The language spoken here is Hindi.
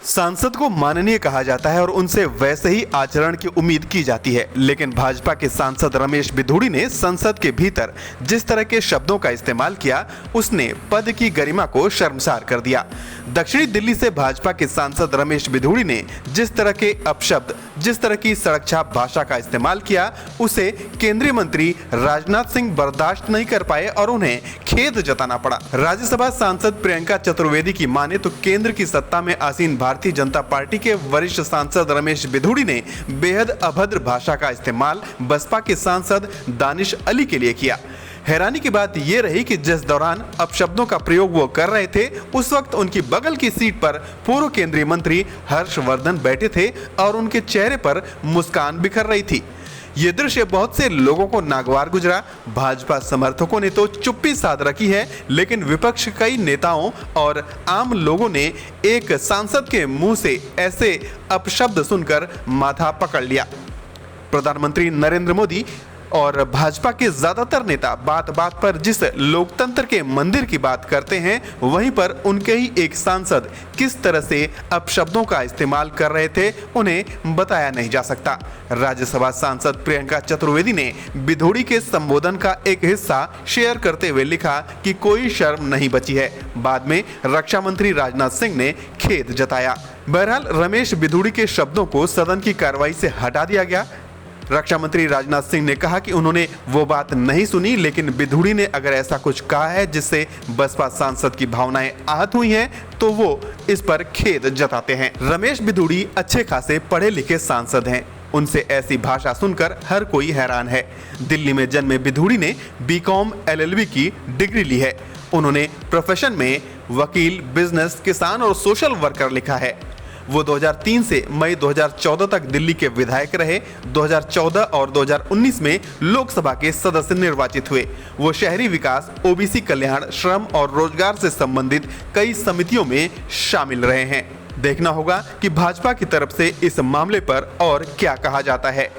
सांसद को माननीय कहा जाता है और उनसे वैसे ही आचरण की उम्मीद की जाती है, लेकिन भाजपा के सांसद रमेश बिधूड़ी ने संसद के भीतर जिस तरह के शब्दों का इस्तेमाल किया, उसने पद की गरिमा को शर्मसार कर दिया। दक्षिणी दिल्ली से भाजपा के सांसद रमेश बिधूड़ी ने जिस तरह के अपशब्द, जिस तरह की सड़क छाप भाषा का इस्तेमाल किया, उसे केंद्रीय मंत्री राजनाथ सिंह बर्दाश्त नहीं कर पाए और उन्हें खेद जताना पड़ा। राज्यसभा सांसद प्रियंका चतुर्वेदी की माने तो केंद्र की सत्ता में आसीन भारतीय जनता पार्टी के वरिष्ठ सांसद रमेश बिधूड़ी ने बेहद अभद्र भाषा का इस्तेमाल बसपा के सांसद दानिश अली के लिए किया। हैरानी की बात यह रही कि जिस दौरान अपशब्दों का प्रयोग वो कर रहे थे, उस वक्त उनकी बगल की सीट पर पूर्व केंद्रीय मंत्री हर्षवर्धन बैठे थे और उनके चेहरे पर मुस्कान बिखर रही थी। ये दृश्य बहुत से लोगों को नागवार गुजरा। भाजपा समर्थकों ने तो चुप्पी साध रखी है, लेकिन विपक्ष कई नेताओं और आम लोगों ने एक सांसद के मुंह से ऐसे अपशब्द सुनकर माथा पकड़ लिया। प्रधानमंत्री नरेंद्र मोदी और भाजपा के ज्यादातर नेता बात बात पर जिस लोकतंत्र के मंदिर की बात करते हैं, वहीं पर उनके ही एक सांसद किस तरह से अपशब्दों का इस्तेमाल कर रहे थे, उन्हें बताया नहीं जा सकता। राज्यसभा सांसद प्रियंका चतुर्वेदी ने बिधूड़ी के संबोधन का एक हिस्सा शेयर करते हुए लिखा कि कोई शर्म नहीं बची है। बाद में रक्षा मंत्री राजनाथ सिंह ने खेद जताया। बहरहाल रमेश बिधूड़ी के शब्दों को सदन की कार्रवाई से हटा दिया गया। रक्षा मंत्री राजनाथ सिंह ने कहा कि उन्होंने वो बात नहीं सुनी, लेकिन बिधूड़ी ने अगर ऐसा कुछ कहा है जिससे बसपा सांसद की भावनाएं आहत हुई हैं, तो वो इस पर खेद जताते हैं। रमेश बिधूड़ी अच्छे खासे पढ़े लिखे सांसद हैं। उनसे ऐसी भाषा सुनकर हर कोई हैरान है। दिल्ली में जन्मे बिधूड़ी ने बीकॉम LLB की डिग्री ली है। उन्होंने प्रोफेशन में वकील, बिजनेस, किसान और सोशल वर्कर लिखा है। वो 2003 से मई 2014 तक दिल्ली के विधायक रहे। 2014 और 2019 में लोकसभा के सदस्य निर्वाचित हुए। वो शहरी विकास, OBC कल्याण, श्रम और रोजगार से संबंधित कई समितियों में शामिल रहे हैं। देखना होगा कि भाजपा की तरफ से इस मामले पर और क्या कहा जाता है।